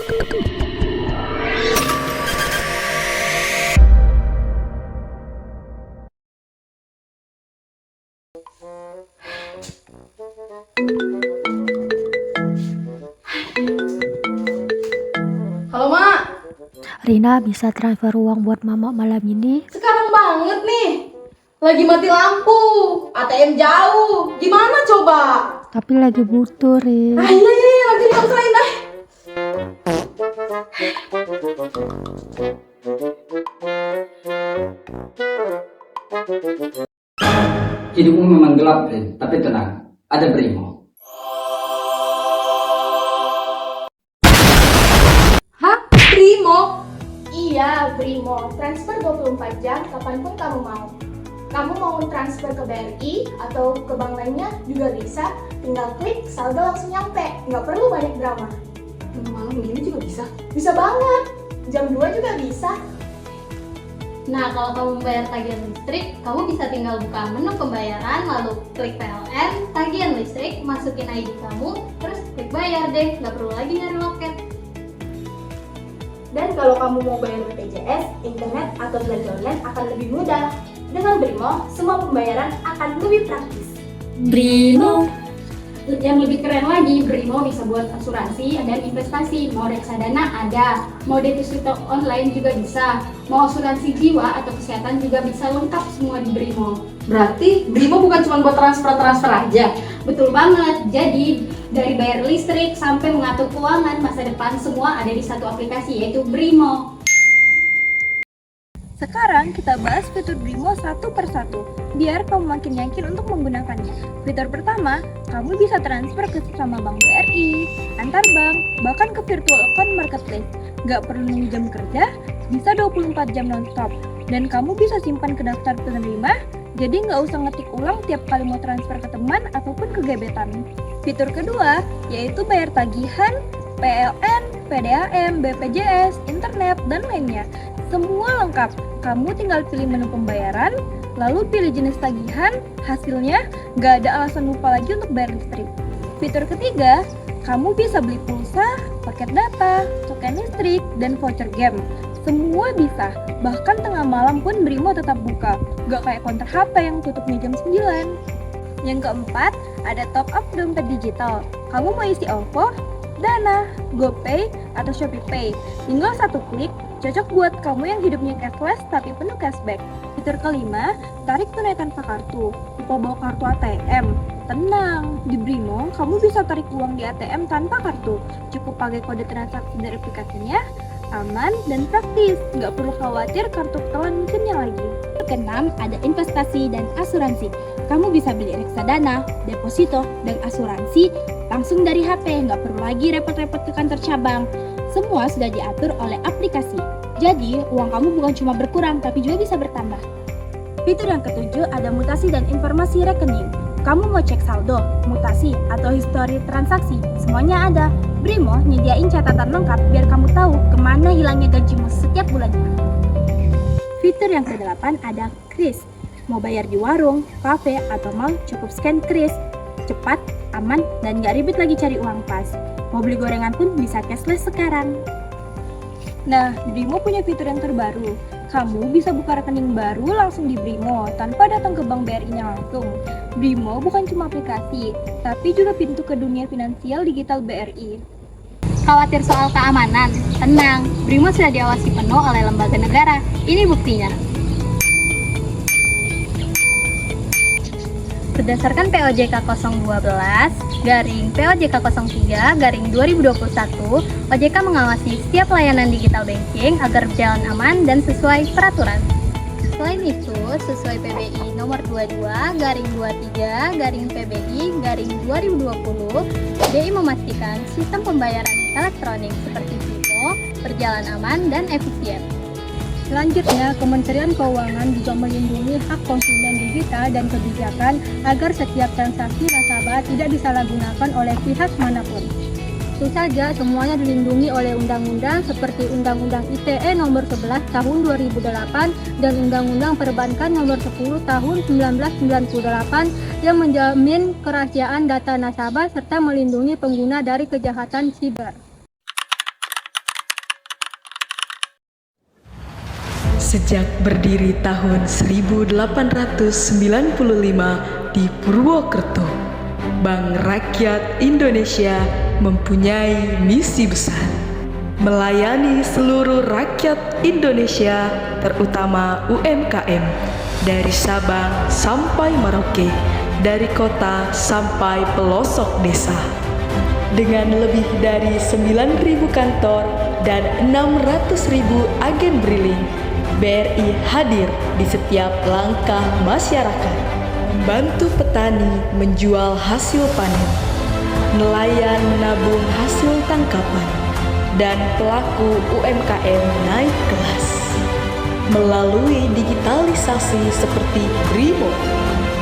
Halo Mak, Rina bisa transfer uang buat mama malam ini? sekarang banget nih. Lagi mati lampu, ATM jauh. Gimana coba? Tapi lagi butuh, Rin. Iya, nanti transferin dah. Hidupmu memang gelap, Rin, tapi tenang, ada Brimo. Hah? Primo? Iya, Brimo. Transfer 24 jam kapanpun kamu mau. Kamu mau transfer ke BRI atau ke bank lainnya juga bisa. Tinggal klik, saldo langsung nyampe. Nggak perlu banyak drama. Malam gini juga bisa. Bisa banget. Jam 2 juga bisa. Nah, kalau kamu membayar tagihan listrik, kamu bisa tinggal buka menu pembayaran, lalu klik PLN, tagihan listrik, masukin ID kamu, terus klik bayar deh, nggak perlu lagi nyari loket. Dan kalau kamu mau bayar BPJS, internet, atau belanja online akan lebih mudah. Dengan Brimo, semua pembayaran akan lebih praktis. Brimo. Yang lebih keren lagi, Brimo bisa buat asuransi dan investasi. Mau reksadana ada, mau deposito online juga bisa, mau asuransi jiwa atau kesehatan juga bisa, lengkap semua di Brimo. Berarti Brimo bukan cuma buat transfer aja. Betul banget, jadi dari bayar listrik sampai mengatur keuangan masa depan semua ada di satu aplikasi, yaitu Brimo. Sekarang kita bahas fitur Brimo satu persatu, biar kamu makin yakin untuk menggunakannya. Fitur pertama, kamu bisa transfer ke sesama bank BRI, antar bank, bahkan ke virtual account marketplace. Gak perlu nunggu jam kerja, bisa 24 jam non-stop. Dan kamu bisa simpan ke daftar penerima, jadi nggak usah ngetik ulang tiap kali mau transfer ke teman ataupun ke gebetan. Fitur kedua, yaitu bayar tagihan, PLN, PDAM, BPJS, internet, dan lainnya. Semua lengkap. Kamu tinggal pilih menu pembayaran, lalu pilih jenis tagihan, hasilnya nggak ada alasan lupa lagi untuk bayar listrik. Fitur ketiga, kamu bisa beli pulsa, paket data, token listrik, dan voucher game. Semua bisa, bahkan tengah malam pun Brimo tetap buka, nggak kayak konter HP yang tutupnya jam 9. Yang keempat, ada top up dompet digital. Kamu mau isi OVO, Dana, GoPay, atau ShopeePay. Tinggal satu klik, cocok buat kamu yang hidupnya cashless tapi penuh cashback. Fitur kelima, tarik tunai tanpa kartu. Lupa bawa kartu ATM. Tenang, di Brimo kamu bisa tarik uang di ATM tanpa kartu. Cukup pakai kode transaksi dari aplikasinya, aman dan praktis. Nggak perlu khawatir kartu ketelan mesinnya lagi. Keenam, ada investasi dan asuransi. Kamu bisa beli reksadana, deposito, dan asuransi langsung dari HP, nggak perlu lagi repot-repot ke kantor cabang. Semua sudah diatur oleh aplikasi. Jadi, uang kamu bukan cuma berkurang, tapi juga bisa bertambah. Fitur yang ketujuh, ada mutasi dan informasi rekening. Kamu mau cek saldo, mutasi, atau histori transaksi, semuanya ada. Brimo nyediain catatan lengkap biar kamu tahu kemana hilangnya gajimu setiap bulannya. Fitur yang kedelapan ada kris. Mau bayar di warung, kafe, atau mall, cukup scan kris. Cepat, aman, dan nggak ribet lagi cari uang pas. Mau beli gorengan pun bisa cashless sekarang. Nah, Brimo punya fitur yang terbaru. Kamu bisa buka rekening baru langsung di Brimo tanpa datang ke bank BRI-nya langsung. Brimo bukan cuma aplikasi, tapi juga pintu ke dunia finansial digital BRI. Khawatir soal keamanan? Tenang, Brimo sudah diawasi penuh oleh lembaga negara. Ini buktinya. Berdasarkan POJK 012 garing POJK 03 garing 2021, OJK mengawasi setiap layanan digital banking agar berjalan aman dan sesuai peraturan. Selain itu, sesuai PBI nomor 22 garing 23 garing PBI garing 2020, BI memastikan sistem pembayaran elektronik seperti Brimo berjalan aman dan efisien. Selanjutnya, Kementerian Keuangan juga melindungi hak konsumen digital dan kebijakan agar setiap transaksi nasabah tidak disalahgunakan oleh pihak manapun. Tentu saja semuanya dilindungi oleh undang-undang seperti Undang-Undang ITE nomor 11 tahun 2008 dan Undang-Undang Perbankan nomor 10 tahun 1998 yang menjamin kerahasiaan data nasabah serta melindungi pengguna dari kejahatan siber. Sejak berdiri tahun 1895 di Purwokerto, Bank Rakyat Indonesia mempunyai misi besar melayani seluruh rakyat Indonesia, terutama UMKM, dari Sabang sampai Merauke, dari kota sampai pelosok desa. Dengan lebih dari 9.000 kantor dan 600.000 agen briling, BRI hadir di setiap langkah masyarakat, membantu petani menjual hasil panen, nelayan menabung hasil tangkapan, dan pelaku UMKM naik kelas. Melalui digitalisasi seperti BRIMO,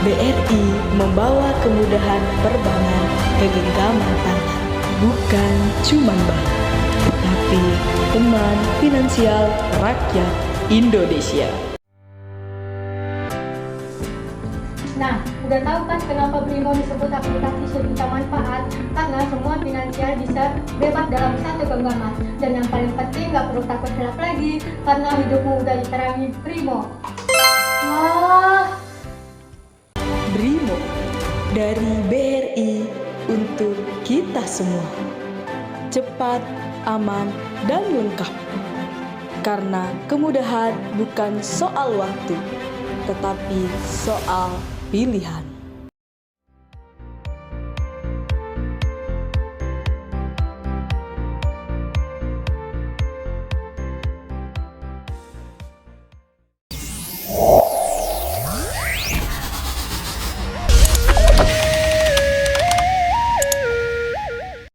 BRI membawa kemudahan perbankan ke genggaman tangan. Bukan cuma bank, tetapi teman finansial rakyat Indonesia. Nah, udah tahu kan kenapa BRIMO disebut aplikasi sejuta manfaat? Karena semua finansial bisa bebas dalam satu genggaman. Dan yang paling penting nggak perlu takut hilaf lagi, karena hidupmu udah diterangi BRIMO. BRIMO dari BRI untuk kita semua. Cepat, aman, dan lengkap. Karena kemudahan bukan soal waktu, tetapi soal pilihan.